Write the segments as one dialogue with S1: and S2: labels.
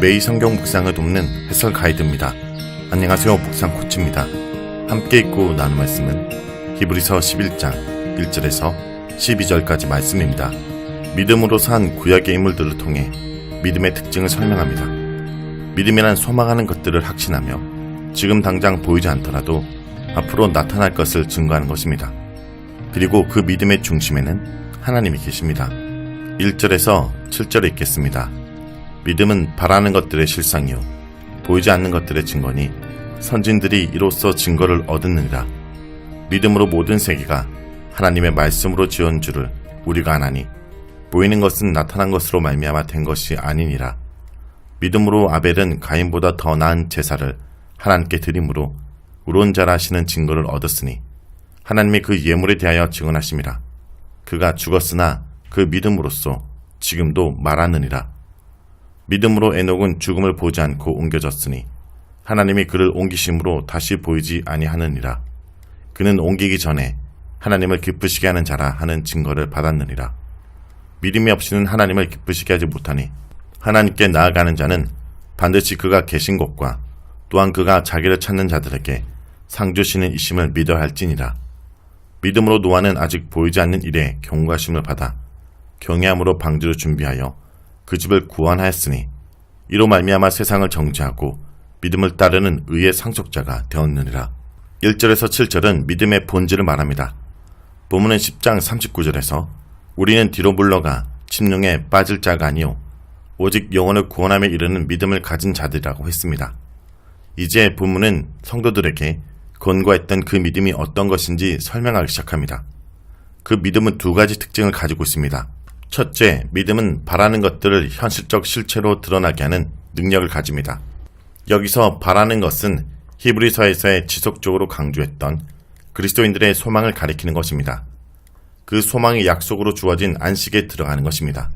S1: 매일 성경 묵상을 돕는 해설 가이드입니다. 안녕하세요. 묵상 코치입니다. 함께 읽고 나눈 말씀은 히브리서 11장 1절에서 12절까지 말씀입니다. 믿음으로 산 구약의 인물들을 통해 믿음의 특징을 설명합니다. 믿음이란 소망하는 것들을 확신하며 지금 당장 보이지 않더라도 앞으로 나타날 것을 증거하는 것입니다. 그리고 그 믿음의 중심에는 하나님이 계십니다. 1절에서 7절에 읽겠습니다. 믿음은 바라는 것들의 실상이요 보이지 않는 것들의 증거니 선진들이 이로써 증거를 얻었느니라. 믿음으로 모든 세계가 하나님의 말씀으로 지은 줄을 우리가 아나니 보이는 것은 나타난 것으로 말미암아 된 것이 아니니라. 믿음으로 아벨은 가인보다 더 나은 제사를 하나님께 드림으로 우론자라 하시는 증거를 얻었으니 하나님이 그 예물에 대하여 증언하심이라. 그가 죽었으나 그 믿음으로써 지금도 말하느니라. 믿음으로 에녹은 죽음을 보지 않고 옮겨졌으니 하나님이 그를 옮기심으로 다시 보이지 아니하느니라. 그는 옮기기 전에 하나님을 기쁘시게 하는 자라 하는 증거를 받았느니라. 믿음이 없이는 하나님을 기쁘시게 하지 못하니 하나님께 나아가는 자는 반드시 그가 계신 곳과 또한 그가 자기를 찾는 자들에게 상 주시는 이심을 믿어야 할지니라. 믿음으로 노아는 아직 보이지 않는 일에 경고하심을 받아 경외함으로 방주를 준비하여 그 집을 구원하였으니 이로 말미암아 세상을 정죄하고 믿음을 따르는 의의 상속자가 되었느니라. 1절에서 7절은 믿음의 본질을 말합니다. 본문은 10장 39절에서 우리는 뒤로 물러가 침륜에 빠질 자가 아니요 오직 영혼을 구원함에 이르는 믿음을 가진 자들이라고 했습니다. 이제 본문은 성도들에게 권고했던 그 믿음이 어떤 것인지 설명하기 시작합니다. 그 믿음은 두 가지 특징을 가지고 있습니다. 첫째, 믿음은 바라는 것들을 현실적 실체로 드러나게 하는 능력을 가집니다. 여기서 바라는 것은 히브리서에서의 지속적으로 강조했던 그리스도인들의 소망을 가리키는 것입니다. 그 소망이 약속으로 주어진 안식에 들어가는 것입니다.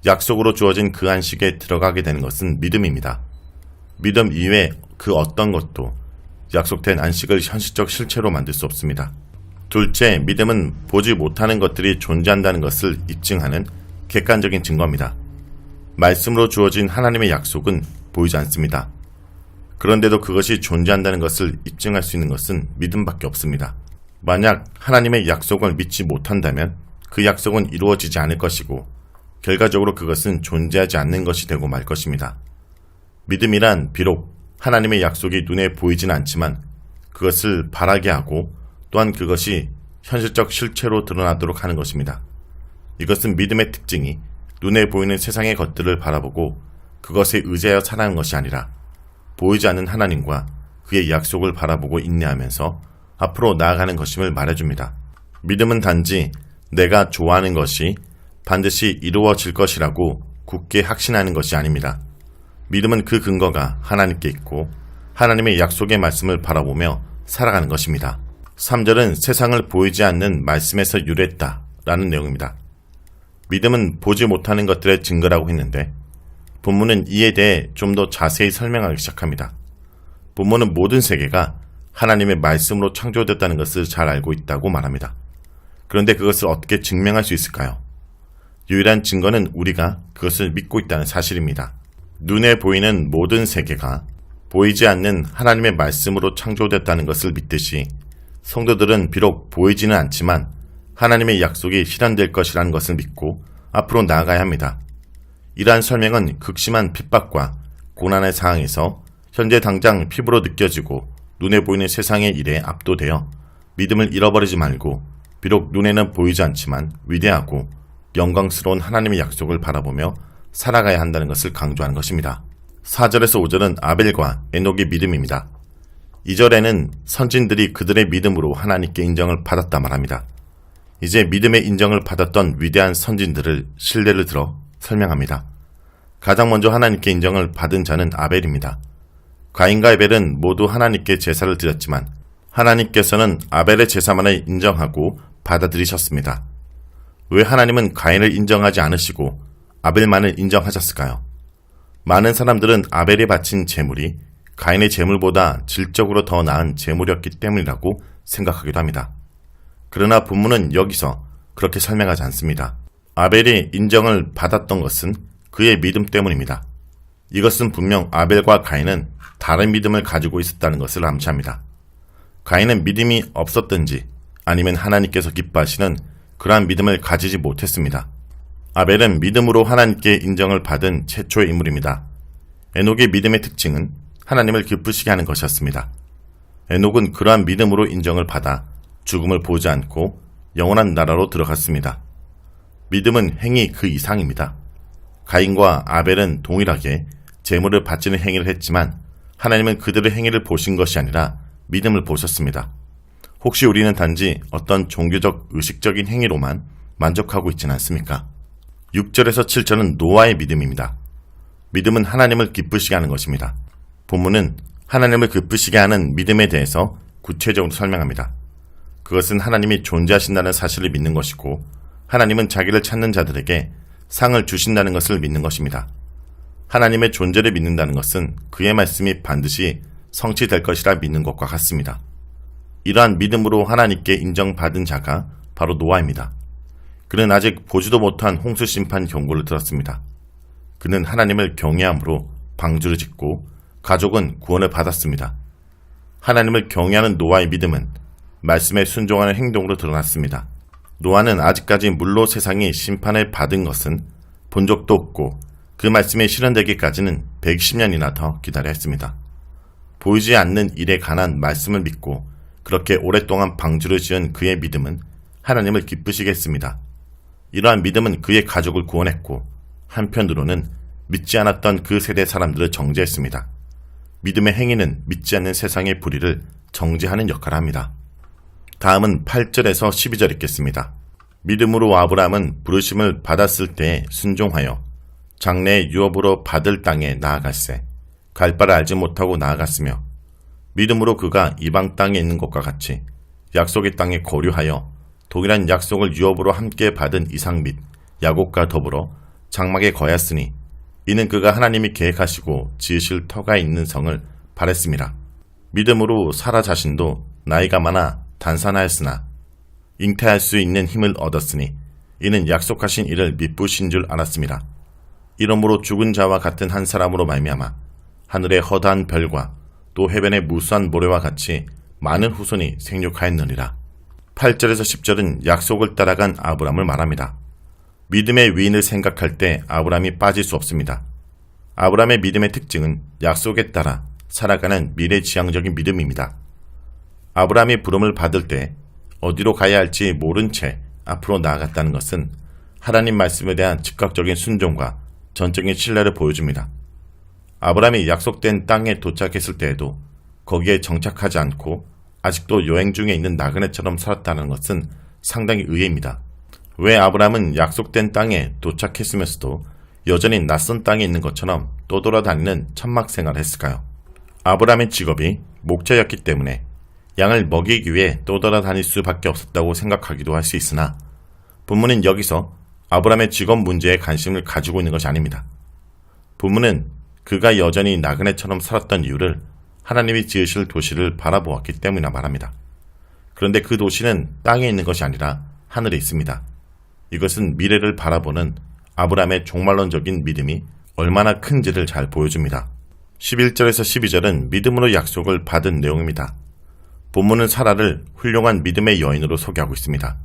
S1: 약속으로 주어진 그 안식에 들어가게 되는 것은 믿음입니다. 믿음 이외 그 어떤 것도 약속된 안식을 현실적 실체로 만들 수 없습니다. 둘째, 믿음은 보지 못하는 것들이 존재한다는 것을 입증하는 객관적인 증거입니다. 말씀으로 주어진 하나님의 약속은 보이지 않습니다. 그런데도 그것이 존재한다는 것을 입증할 수 있는 것은 믿음밖에 없습니다. 만약 하나님의 약속을 믿지 못한다면 그 약속은 이루어지지 않을 것이고 결과적으로 그것은 존재하지 않는 것이 되고 말 것입니다. 믿음이란 비록 하나님의 약속이 눈에 보이지는 않지만 그것을 바라게 하고 또한 그것이 현실적 실체로 드러나도록 하는 것입니다. 이것은 믿음의 특징이 눈에 보이는 세상의 것들을 바라보고 그것에 의지하여 살아가는 것이 아니라 보이지 않는 하나님과 그의 약속을 바라보고 인내하면서 앞으로 나아가는 것임을 말해줍니다. 믿음은 단지 내가 좋아하는 것이 반드시 이루어질 것이라고 굳게 확신하는 것이 아닙니다. 믿음은 그 근거가 하나님께 있고 하나님의 약속의 말씀을 바라보며 살아가는 것입니다. 3절은 세상을 보이지 않는 말씀에서 유래했다 라는 내용입니다. 믿음은 보지 못하는 것들의 증거라고 했는데 본문은 이에 대해 좀 더 자세히 설명하기 시작합니다. 본문은 모든 세계가 하나님의 말씀으로 창조됐다는 것을 잘 알고 있다고 말합니다. 그런데 그것을 어떻게 증명할 수 있을까요? 유일한 증거는 우리가 그것을 믿고 있다는 사실입니다. 눈에 보이는 모든 세계가 보이지 않는 하나님의 말씀으로 창조됐다는 것을 믿듯이 성도들은 비록 보이지는 않지만 하나님의 약속이 실현될 것이라는 것을 믿고 앞으로 나아가야 합니다. 이러한 설명은 극심한 핍박과 고난의 상황에서 현재 당장 피부로 느껴지고 눈에 보이는 세상의 일에 압도되어 믿음을 잃어버리지 말고 비록 눈에는 보이지 않지만 위대하고 영광스러운 하나님의 약속을 바라보며 살아가야 한다는 것을 강조하는 것입니다. 4절에서 5절은 아벨과 에녹의 믿음입니다. 2절에는 선진들이 그들의 믿음으로 하나님께 인정을 받았다 말합니다. 이제 믿음의 인정을 받았던 위대한 선진들을 신뢰를 들어 설명합니다. 가장 먼저 하나님께 인정을 받은 자는 아벨입니다. 가인과 아벨은 모두 하나님께 제사를 드렸지만 하나님께서는 아벨의 제사만을 인정하고 받아들이셨습니다. 왜 하나님은 가인을 인정하지 않으시고 아벨만을 인정하셨을까요? 많은 사람들은 아벨이 바친 제물이 가인의 제물보다 질적으로 더 나은 제물이었기 때문이라고 생각하기도 합니다. 그러나 본문은 여기서 그렇게 설명하지 않습니다. 아벨이 인정을 받았던 것은 그의 믿음 때문입니다. 이것은 분명 아벨과 가인은 다른 믿음을 가지고 있었다는 것을 암시합니다. 가인은 믿음이 없었든지 아니면 하나님께서 기뻐하시는 그러한 믿음을 가지지 못했습니다. 아벨은 믿음으로 하나님께 인정을 받은 최초의 인물입니다. 에녹의 믿음의 특징은 하나님을 기쁘시게 하는 것이었습니다. 에녹은 그러한 믿음으로 인정을 받아 죽음을 보지 않고 영원한 나라로 들어갔습니다. 믿음은 행위 그 이상입니다. 가인과 아벨은 동일하게 제물을 바치는 행위를 했지만 하나님은 그들의 행위를 보신 것이 아니라 믿음을 보셨습니다. 혹시 우리는 단지 어떤 종교적 의식적인 행위로만 만족하고 있지는 않습니까? 6절에서 7절은 노아의 믿음입니다. 믿음은 하나님을 기쁘시게 하는 것입니다. 본문은 하나님을 기쁘시게 하는 믿음에 대해서 구체적으로 설명합니다. 그것은 하나님이 존재하신다는 사실을 믿는 것이고 하나님은 자기를 찾는 자들에게 상을 주신다는 것을 믿는 것입니다. 하나님의 존재를 믿는다는 것은 그의 말씀이 반드시 성취될 것이라 믿는 것과 같습니다. 이러한 믿음으로 하나님께 인정받은 자가 바로 노아입니다. 그는 아직 보지도 못한 홍수 심판 경고를 들었습니다. 그는 하나님을 경외함으로 방주를 짓고 가족은 구원을 받았습니다. 하나님을 경외하는 노아의 믿음은 말씀에 순종하는 행동으로 드러났습니다. 노아는 아직까지 물로 세상이 심판을 받은 것은 본 적도 없고 그 말씀이 실현되기까지는 110년이나 더 기다려야 했습니다. 보이지 않는 일에 관한 말씀을 믿고 그렇게 오랫동안 방주를 지은 그의 믿음은 하나님을 기쁘시게 했습니다. 이러한 믿음은 그의 가족을 구원했고 한편으로는 믿지 않았던 그 세대 사람들을 정죄했습니다. 믿음의 행위는 믿지 않는 세상의 불의를 정죄하는 역할을 합니다. 다음은 8절에서 12절 읽겠습니다. 믿음으로 아브라함은 부르심을 받았을 때에 순종하여 장래의 유업으로 받을 땅에 나아갈세 갈 바를 알지 못하고 나아갔으며 믿음으로 그가 이방 땅에 있는 것과 같이 약속의 땅에 거류하여 동일한 약속을 유업으로 함께 받은 이삭 및 야곱과 더불어 장막에 거하였으니 이는 그가 하나님이 계획하시고 지으실 터가 있는 성을 바랬습니다. 믿음으로 사라 자신도 나이가 많아 단산하였으나 잉태할 수 있는 힘을 얻었으니 이는 약속하신 이를 미쁘신 줄 알았습니다. 이러므로 죽은 자와 같은 한 사람으로 말미암아 하늘의 허다한 별과 또 해변의 무수한 모래와 같이 많은 후손이 생육하였느니라. 8절에서 10절은 약속을 따라간 아브람을 말합니다. 믿음의 위인을 생각할 때 아브람이 빠질 수 없습니다. 아브람의 믿음의 특징은 약속에 따라 살아가는 미래지향적인 믿음입니다. 아브람이 부름을 받을 때 어디로 가야 할지 모른 채 앞으로 나아갔다는 것은 하나님 말씀에 대한 즉각적인 순종과 전적인 신뢰를 보여줍니다. 아브람이 약속된 땅에 도착했을 때에도 거기에 정착하지 않고 아직도 여행 중에 있는 나그네처럼 살았다는 것은 상당히 의외입니다. 왜 아브람은 약속된 땅에 도착했으면서도 여전히 낯선 땅에 있는 것처럼 떠돌아다니는 천막 생활을 했을까요? 아브람의 직업이 목자였기 때문에 양을 먹이기 위해 떠돌아다닐 수밖에 없었다고 생각하기도 할 수 있으나 본문은 여기서 아브람의 직업 문제에 관심을 가지고 있는 것이 아닙니다. 본문은 그가 여전히 나그네처럼 살았던 이유를 하나님이 지으실 도시를 바라보았기 때문이라 말합니다. 그런데 그 도시는 땅에 있는 것이 아니라 하늘에 있습니다. 이것은 미래를 바라보는 아브람의 종말론적인 믿음이 얼마나 큰지를 잘 보여줍니다. 11절에서 12절은 믿음으로 약속을 받은 내용입니다. 본문은 사라를 훌륭한 믿음의 여인으로 소개하고 있습니다.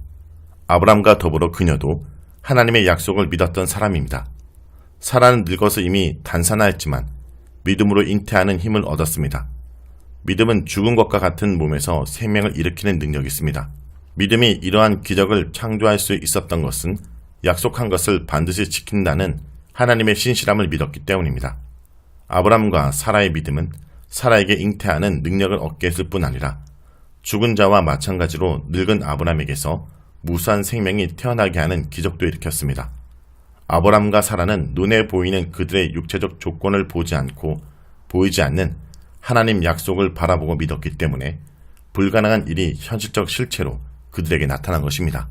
S1: 아브람과 더불어 그녀도 하나님의 약속을 믿었던 사람입니다. 사라는 늙어서 이미 단산하였지만 믿음으로 잉태하는 힘을 얻었습니다. 믿음은 죽은 것과 같은 몸에서 생명을 일으키는 능력이 있습니다. 믿음이 이러한 기적을 창조할 수 있었던 것은 약속한 것을 반드시 지킨다는 하나님의 신실함을 믿었기 때문입니다. 아브람과 사라의 믿음은 사라에게 잉태하는 능력을 얻게 했을 뿐 아니라 죽은 자와 마찬가지로 늙은 아브람에게서 무수한 생명이 태어나게 하는 기적도 일으켰습니다. 아브람과 사라는 눈에 보이는 그들의 육체적 조건을 보지 않고 보이지 않는 하나님 약속을 바라보고 믿었기 때문에 불가능한 일이 현실적 실체로 그들에게 나타난 것입니다.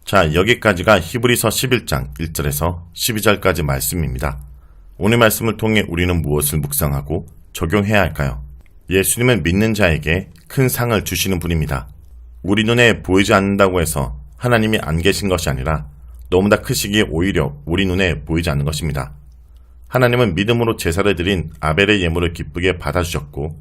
S1: 자, 여기까지가 히브리서 11장 1절에서 12절까지 말씀입니다. 오늘 말씀을 통해 우리는 무엇을 묵상하고 적용해야 할까요? 예수님은 믿는 자에게 큰 상을 주시는 분입니다. 우리 눈에 보이지 않는다고 해서 하나님이 안 계신 것이 아니라 너무나 크시기에 오히려 우리 눈에 보이지 않는 것입니다. 하나님은 믿음으로 제사를 드린 아벨의 예물을 기쁘게 받아주셨고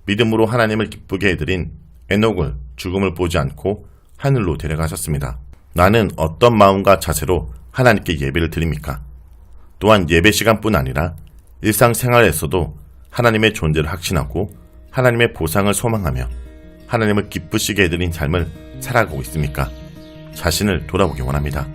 S1: 믿음으로 하나님을 기쁘게 해드린 에녹을 죽음을 보지 않고 하늘로 데려가셨습니다. 나는 어떤 마음과 자세로 하나님께 예배를 드립니까? 또한 예배 시간뿐 아니라 일상생활에서도 하나님의 존재를 확신하고 하나님의 보상을 소망하며 하나님을 기쁘시게 해드린 삶을 살아가고 있습니까? 자신을 돌아보기 원합니다.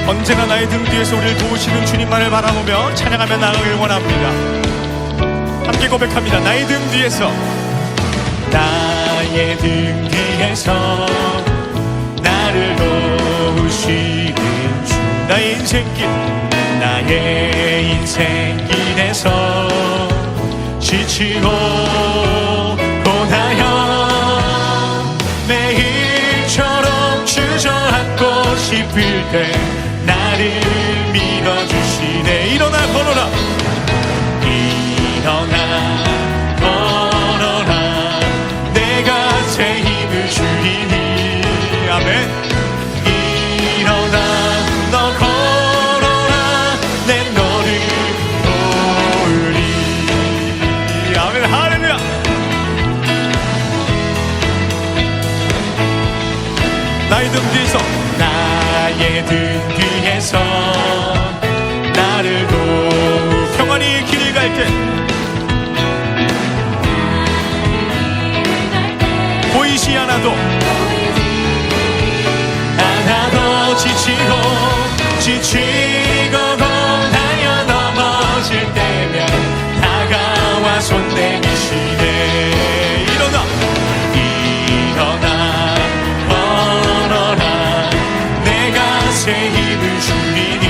S2: 언제나 나의 등 뒤에서 우리를 도우시는 주님만을 바라보며 찬양하며 나아가길 원합니다. 함께 고백합니다. 나의 등 뒤에서, 나의 등 뒤에서 나를 도우시는 주. 나의 인생길, 나의 인생길에서 지치고 고나여 매일처럼 주저앉고 싶을 때 나를 밀어주시네. 일어나 걸어라, 일어나 걸어라, 내가 새 힘을 주리니. 아멘. 일어나 너 걸어라, 내 너를 도우리. 아멘. 할렐루야. 나의 등 뒤에서, 나의 등 뒤에서 나를 도우. 평안히 길을 갈 때 보이지 않아도 지치고 고나여 넘어질 때면 다가와 손내미시네. 일어나 걸어라, 내가 새 힘을 주리니.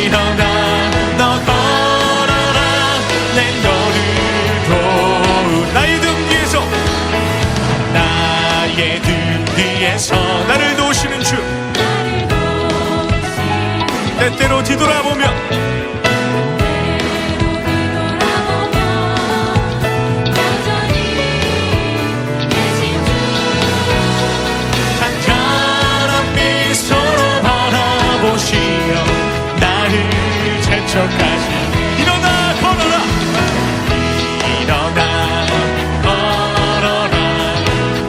S2: 일어나 너 걸어라, 내 너를 도우. 나의 등 뒤에서, 나의 등 뒤에서 나를 도우시는 주. 때때로 뒤돌아보며 저까지 일어나 걸어라, 일어나 걸어라,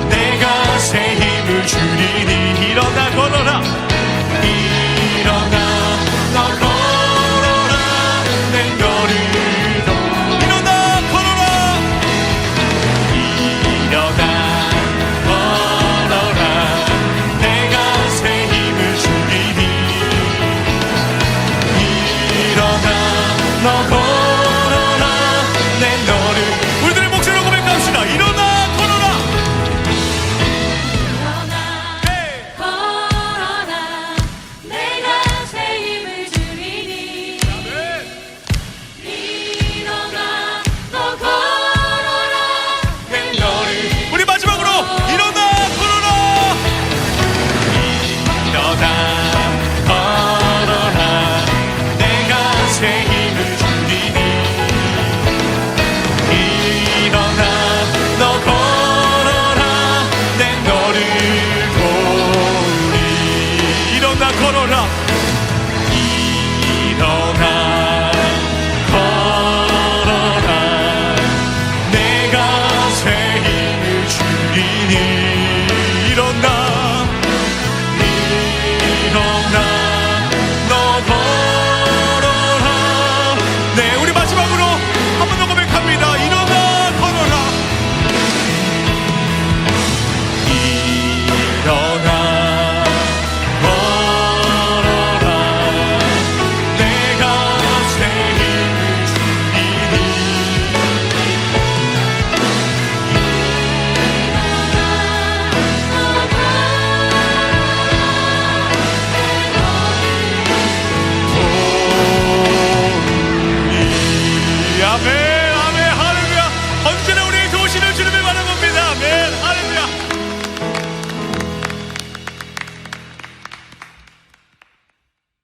S2: 내가 새 힘을 주리니. 일어나 걸어라, 일어나 너 걸어라, 내 너를 도. 일어나 걸어라, 일어나 걸어라, 내가 새 힘을 주리니. 너 걸어라, 내 너를. 우리들의 목소리로 고백합시다. 일어나 걸어라,
S3: 걸어라, 내가 새 힘을 주리니. 일어나 너 걸어라,
S2: 내 너를. 우리 마지막으로 일어나 걸어라, 일어나 걸어라, 내가 새 힘을 주리니. 일어나 너 걸어라, 내 너를 도우리. 일어나 걸어라, 일어나 걸어라, 내가 새 힘을 주리니. 일어나 너 걸어라. 네, 우리 마지막으로 한 번 더 고백합니다. 일어나 걸어라, 일어나 걸어라, 내가 새 힘을 주리니. 일어나 네.